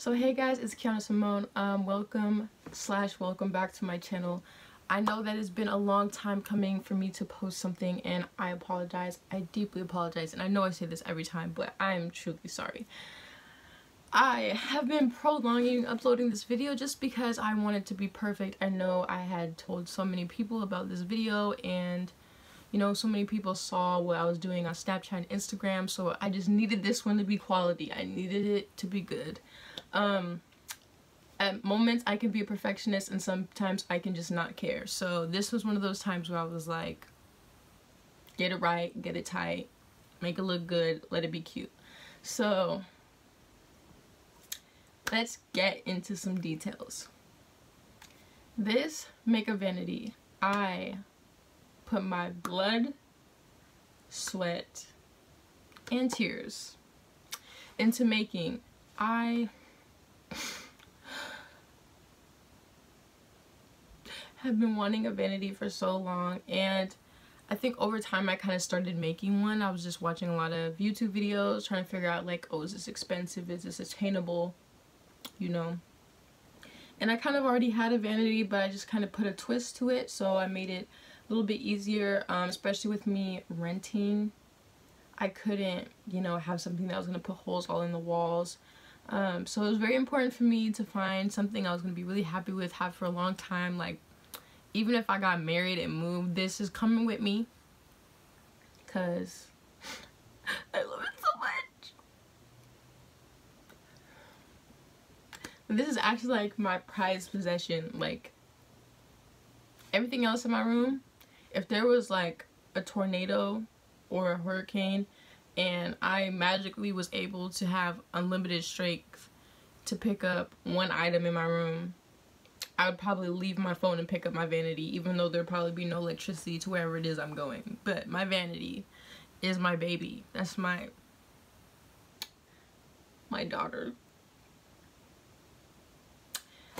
So hey guys, it's Kiana Simone. Welcome back to my channel. I know that it's been a long time coming for me to post something, and I apologize. I deeply apologize, and I know I say this every time, but I am truly sorry. I have been prolonging uploading this video just because I want it to be perfect. I know I had told so many people about this video, and you know, so many people saw what I was doing on Snapchat and Instagram, so I just needed this one to be quality. I needed it to be good. At moments I can be a perfectionist, and sometimes I can just not care. So this was one of those times where I was like, get it right, get it tight, make it look good, let it be cute. So let's get into some details. This makeup vanity, I put my blood, sweat, and tears into making. I have been wanting a vanity for so long, and I think over time I kind of started making one. I was just watching a lot of YouTube videos trying to figure out like, oh, is this expensive, is this attainable, you know. And I kind of already had a vanity, but I just kind of put a twist to it, so I made it a little bit easier, especially with me renting. I couldn't, you know, have something that was going to put holes all in the walls. So it was very important for me to find something I was going to be really happy with, have for a long time. Like, even if I got married and moved, this is coming with me, because I love it so much. This is actually like my prized possession. Like, everything else in my room, if there was like a tornado or a hurricane and I magically was able to have unlimited strength to pick up one item in my room, I would probably leave my phone and pick up my vanity, even though there'd probably be no electricity to wherever it is I'm going. But my vanity is my baby. That's my daughter.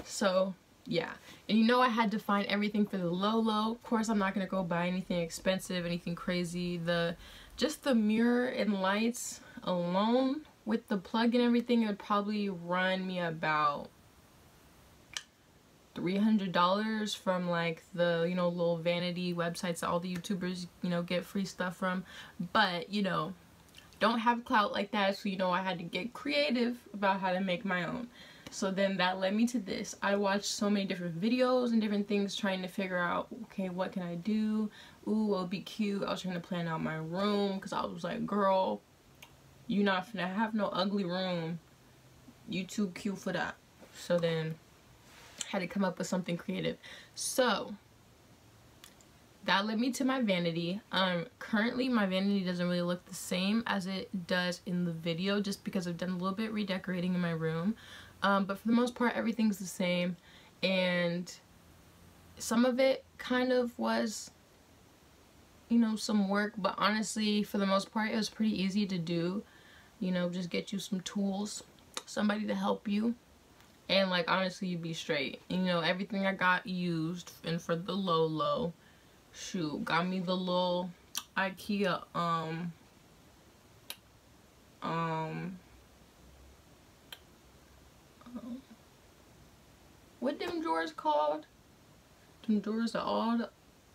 So yeah, and you know, I had to find everything for the low. Of course, I'm not gonna go buy anything expensive, anything crazy. Just the mirror and lights alone with the plug and everything, it would probably run me about $300 from like the, you know, little vanity websites that all the YouTubers, you know, get free stuff from. But you know, don't have clout like that, so you know, I had to get creative about how to make my own. So then that led me to this. I watched so many different videos and different things trying to figure out, okay, what can I do? Ooh, what'll be cute? I was trying to plan out my room, because I was like, girl, you not finna have no ugly room. You too cute for that. So then I had to come up with something creative. So that led me to my vanity. Currently my vanity doesn't really look the same as it does in the video, just because I've done a little bit redecorating in my room. But for the most part, everything's the same, and some of it kind of was, you know, some work, but honestly, for the most part, it was pretty easy to do. You know, just get you some tools, somebody to help you, and like, honestly, you'd be straight. You know, everything I got used, and for the low, shoot, got me the little IKEA, what them drawers called? Them drawers that all the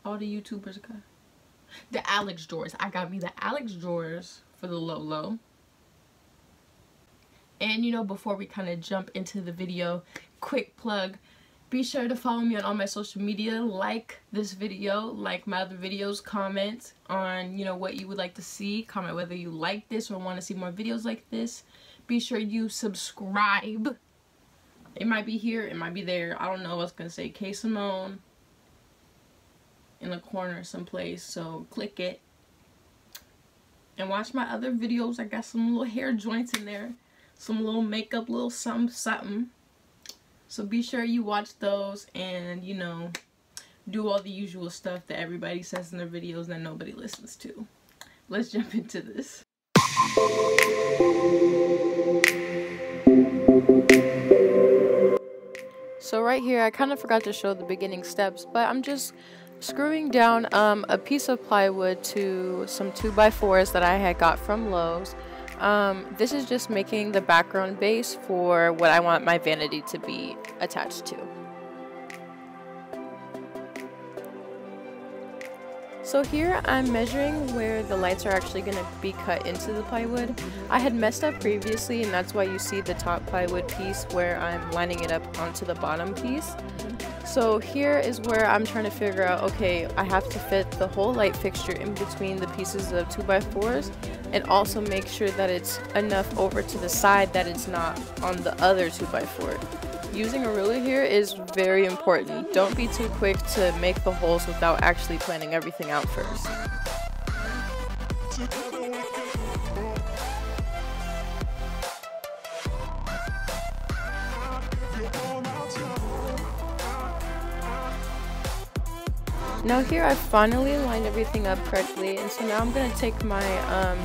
YouTubers got. The Alex drawers. I got me the Alex drawers for the low. And you know, before we kind of jump into the video, quick plug. Be sure to follow me on all my social media. Like this video, like my other videos, comment on, you know, what you would like to see. Comment whether you like this or want to see more videos like this. Be sure you subscribe. It might be here, it might be there. I don't know. I was gonna say K Simone in the corner someplace, so click it and watch my other videos. I got some little hair joints in there, some little makeup, little something. So be sure you watch those, and you know, do all the usual stuff that everybody says in their videos that nobody listens to. Let's jump into this. So right here, I kind of forgot to show the beginning steps, but I'm just screwing down a piece of plywood to some 2x4s that I had got from Lowe's. This is just making the background base for what I want my vanity to be attached to. So here I'm measuring where the lights are actually going to be cut into the plywood. I had messed up previously, and that's why you see the top plywood piece where I'm lining it up onto the bottom piece. So here is where I'm trying to figure out, okay, I have to fit the whole light fixture in between the pieces of 2x4s and also make sure that it's enough over to the side that it's not on the other 2x4. Using a ruler here is very important. Don't be too quick to make the holes without actually planning everything out first. Now here I've finally lined everything up correctly, and so now I'm going to take my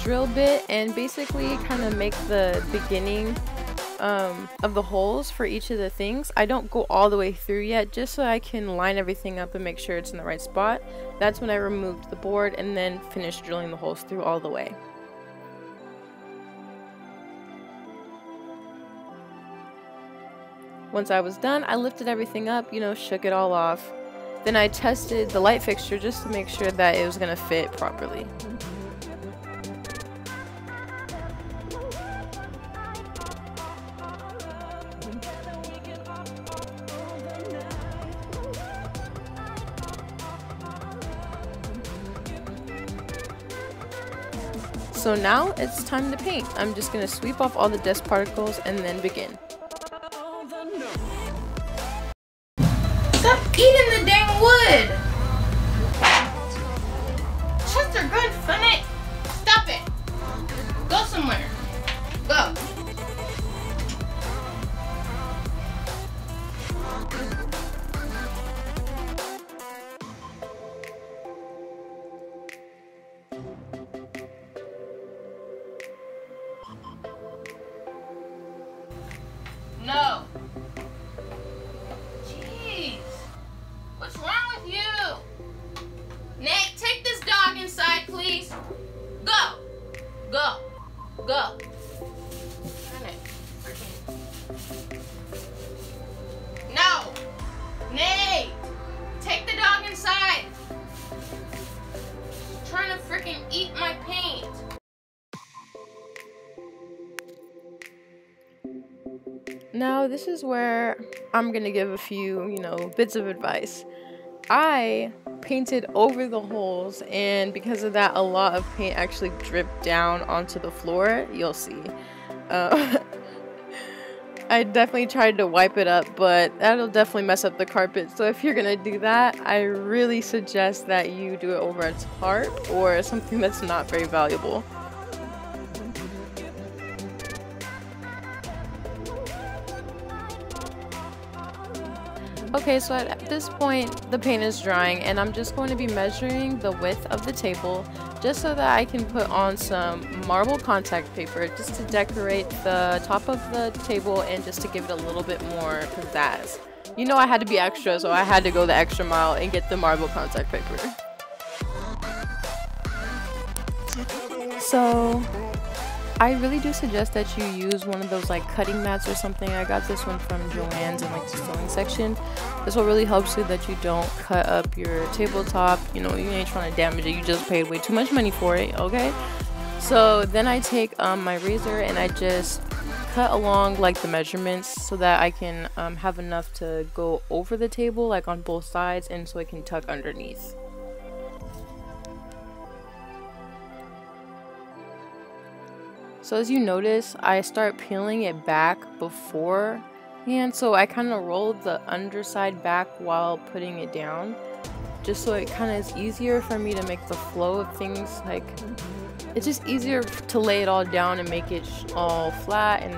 drill bit and basically kind of make the beginning of the holes for each of the things. I don't go all the way through yet, just so I can line everything up and make sure it's in the right spot. That's when I removed the board and then finished drilling the holes through all the way. Once I was done, I lifted everything up, you know, shook it all off. Then I tested the light fixture just to make sure that it was going to fit properly. So now it's time to paint. I'm just going to sweep off all the dust particles and then begin. Stop eating the dang wood! Chester, good, fun it! Stop it! Go somewhere. Go. No. Jeez. What's wrong with you? Nate, take this dog inside, please. Go. Go. Go. No. Nate, take the dog inside. She's trying to freaking eat my paint. Now this is where I'm gonna give a few, bits of advice. I painted over the holes, and because of that, a lot of paint actually dripped down onto the floor. You'll see. I definitely tried to wipe it up, but that'll definitely mess up the carpet. So if you're gonna do that, I really suggest that you do it over a tarp or something that's not very valuable. Okay, so at this point the paint is drying, and I'm just going to be measuring the width of the table just so that I can put on some marble contact paper just to decorate the top of the table and just to give it a little bit more pizzazz. You know, I had to be extra, so I had to go the extra mile and get the marble contact paper. So I really do suggest that you use one of those like cutting mats or something. I got this one from Joann's in like the sewing section. This will really help so that you don't cut up your tabletop. You know, you ain't trying to damage it. You just paid way too much money for it, okay? So then I take my razor and I just cut along like the measurements so that I can have enough to go over the table, like on both sides, and so it can tuck underneath. So as you notice, I start peeling it back beforehand, so I kind of rolled the underside back while putting it down, just so it kind of is easier for me to make the flow of things, like it's just easier to lay it all down and make it all flat and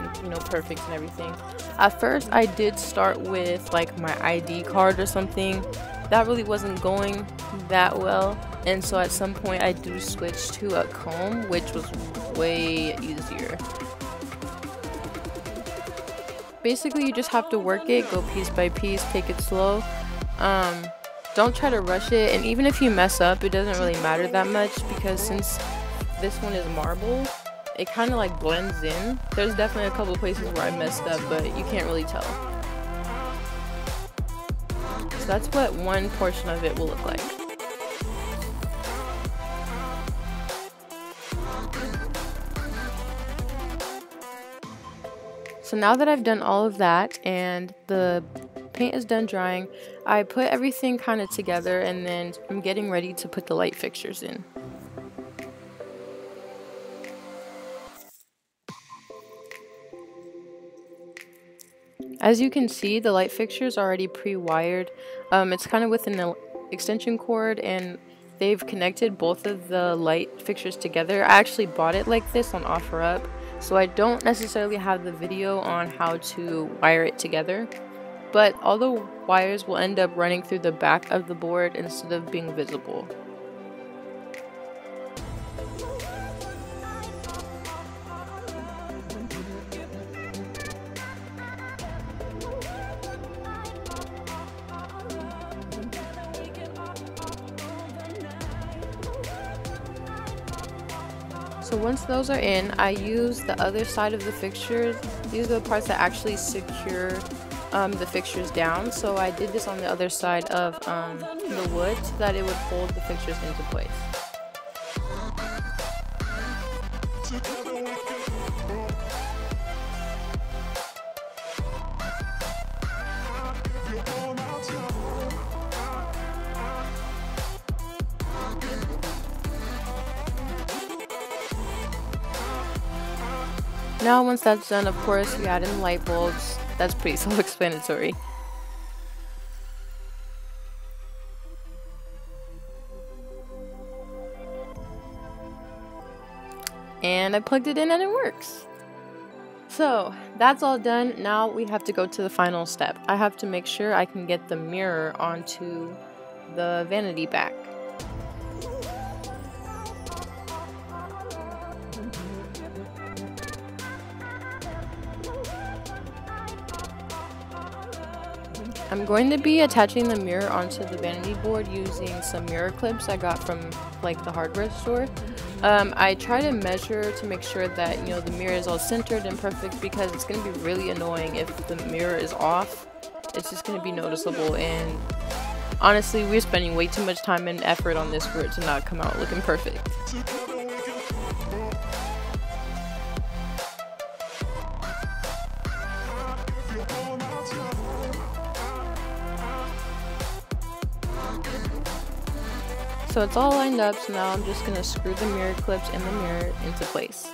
perfect and everything. At first I did start with like my ID card or something. That really wasn't going that well, and so at some point I do switch to a comb, which was way easier. Basically you just have to work it, go piece by piece, take it slow. Don't try to rush it, and even if you mess up, it doesn't really matter that much, because since this one is marble, it kind of like blends in. There's definitely a couple places where I messed up, but you can't really tell. So that's what one portion of it will look like. So now that I've done all of that and the paint is done drying, I put everything kind of together and then I'm getting ready to put the light fixtures in. As you can see, the light fixtures are already pre-wired. It's kind of with an extension cord and they've connected both of the light fixtures together. I actually bought it like this on OfferUp, so I don't necessarily have the video on how to wire it together, but all the wires will end up running through the back of the board instead of being visible. So once those are in, I use the other side of the fixtures. These are the parts that actually secure the fixtures down. So I did this on the other side of the wood so that it would hold the fixtures into place. Now once that's done, of course, you add in light bulbs. That's pretty self-explanatory. And I plugged it in and it works. So that's all done. Now we have to go to the final step. I have to make sure I can get the mirror onto the vanity back. I'm going to be attaching the mirror onto the vanity board using some mirror clips I got from like the hardware store. I try to measure to make sure that, you know, the mirror is all centered and perfect, because it's going to be really annoying if the mirror is off. It's just going to be noticeable, and honestly we're spending way too much time and effort on this for it to not come out looking perfect. So it's all lined up, so now I'm just going to screw the mirror clips and the mirror into place.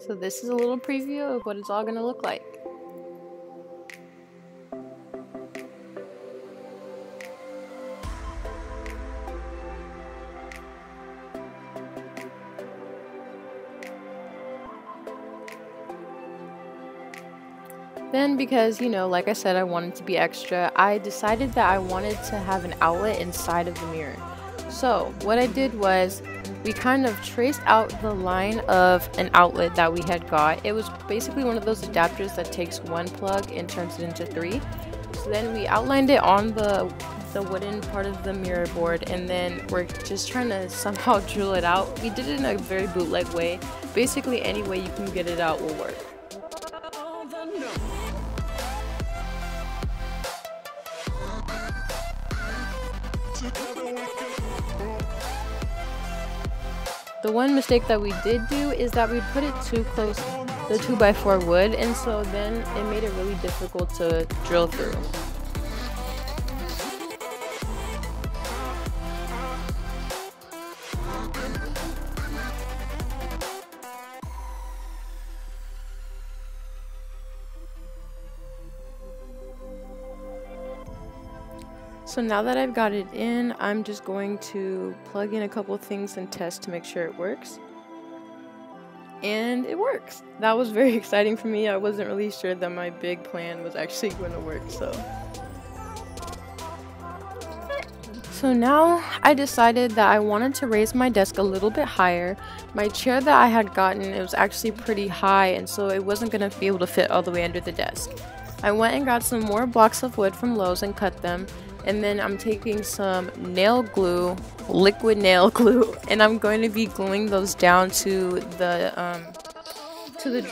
So this is a little preview of what it's all going to look like. Then, because, you know, like I said, I wanted to be extra, I decided that I wanted to have an outlet inside of the mirror. So what I did was, we kind of traced out the line of an outlet that we had got. It was basically one of those adapters that takes one plug and turns it into 3. So then we outlined it on the wooden part of the mirror board, and then we're just trying to somehow drill it out. We did it in a very bootleg way. Basically any way you can get it out will work. The one mistake that we did do is that we put it too close the 2x4 wood, and so then it made it really difficult to drill through. So now that I've got it in, I'm just going to plug in a couple things and test to make sure it works. And it works. That was very exciting for me. I wasn't really sure that my big plan was actually going to work, so. So now I decided that I wanted to raise my desk a little bit higher. My chair that I had gotten, it was actually pretty high, and so it wasn't going to be able to fit all the way under the desk. I went and got some more blocks of wood from Lowe's and cut them, and then I'm taking some nail glue, liquid nail glue, and I'm going to be gluing those down to the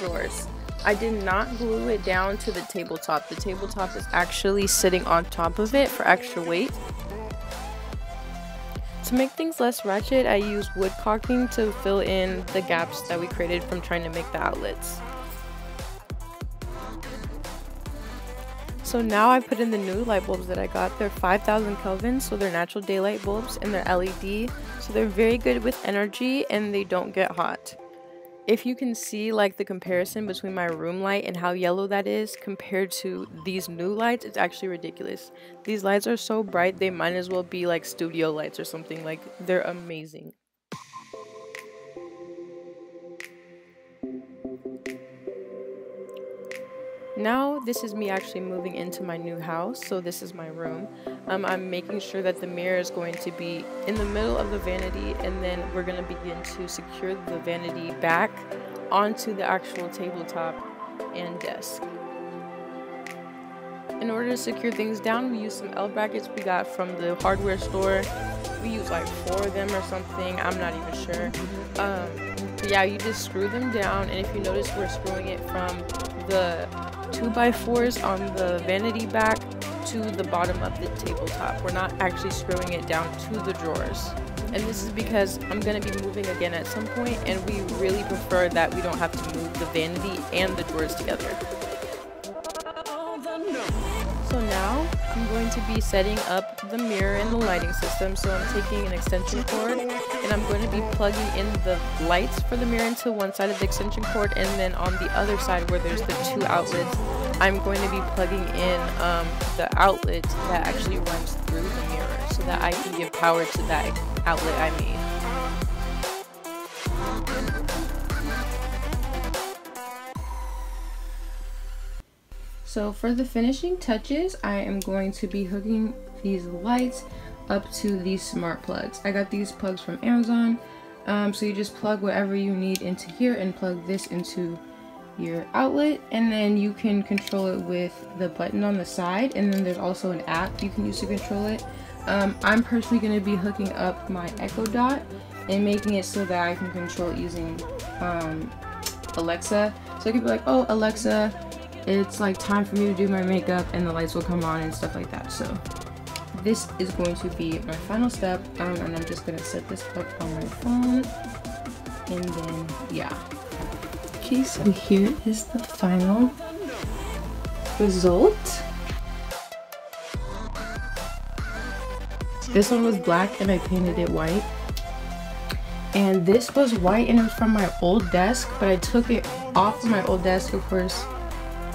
drawers. I did not glue it down to the tabletop. The tabletop is actually sitting on top of it for extra weight. To make things less ratchet, I used wood caulking to fill in the gaps that we created from trying to make the outlets. So now I put in the new light bulbs that I got. They're 5,000 Kelvin, so they're natural daylight bulbs, and they're LED, so they're very good with energy and they don't get hot. If you can see like the comparison between my room light and how yellow that is compared to these new lights, it's actually ridiculous. These lights are so bright, they might as well be like studio lights or something. Like, they're amazing. Now this is me actually moving into my new house, so this is my room. I'm making sure that the mirror is going to be in the middle of the vanity, and then we're going to begin to secure the vanity back onto the actual tabletop and desk. In order to secure things down, we use some L brackets we got from the hardware store. We use like 4 of them or something, I'm not even sure. But yeah, you just screw them down, and if you notice, we're screwing it from the 2x4s on the vanity back to the bottom of the tabletop. We're not actually screwing it down to the drawers. And this is because I'm going to be moving again at some point, and we really prefer that we don't have to move the vanity and the drawers together. So now I'm going to be setting up the mirror and the lighting system. So I'm taking an extension cord and I'm going to be plugging in the lights for the mirror into one side of the extension cord, and then on the other side where there's the 2 outlets, I'm going to be plugging in the outlet that actually runs through the mirror so that I can give power to that outlet I made. So for the finishing touches, I am going to be hooking these lights up to these smart plugs. I got these plugs from Amazon. So you just plug whatever you need into here and plug this into your outlet, and then you can control it with the button on the side, and then there's also an app you can use to control it. I'm personally going to be hooking up my Echo Dot and making it so that I can control it using Alexa. So I could be like, oh Alexa, it's like time for me to do my makeup, and the lights will come on and stuff like that. So this is going to be my final step, and I'm just going to set this up on my phone, and then yeah. Okay, so here is the final result. This one was black and I painted it white, and this was white and it was from my old desk, but I took it off of my old desk, of course,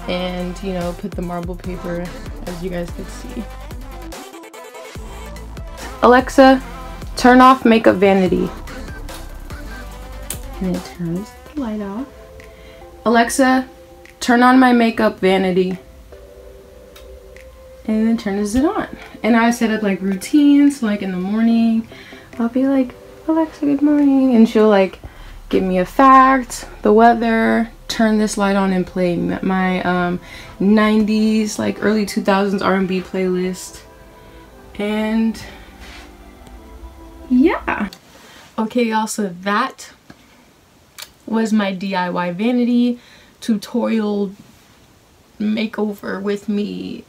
and you know, put the marble paper, as you guys could see. Alexa, turn off makeup vanity. And it turns the light off. Alexa, turn on my makeup vanity. And then turns it on. And I set up like routines, like in the morning, I'll be like, Alexa, good morning. And she'll like give me a fact, the weather, turn this light on and play my 90s, like early 2000s R&B playlist. And yeah. Okay, y'all, so that was my DIY vanity tutorial makeover with me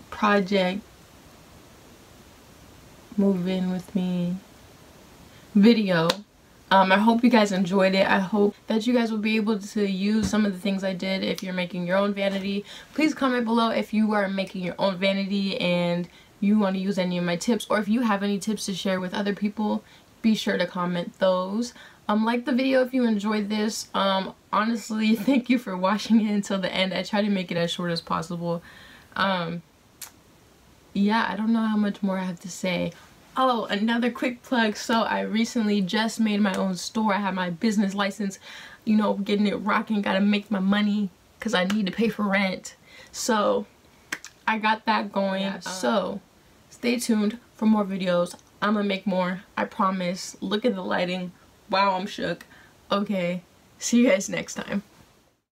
project, move in with me video. I hope you guys enjoyed it. I hope that you guys will be able to use some of the things I did if you're making your own vanity. Please comment below if you are making your own vanity and you want to use any of my tips, or if you have any tips to share with other people, be sure to comment those. Like the video if you enjoyed this. Honestly, thank you for watching it until the end. I try to make it as short as possible. Yeah, I don't know how much more I have to say. Oh, another quick plug. So I recently just made my own store. I have my business license, you know, getting it rocking. Gotta make my money because I need to pay for rent. So I got that going. Yeah, so stay tuned for more videos. I'm gonna make more, I promise. Look at the lighting. Wow, I'm shook. Okay, see you guys next time.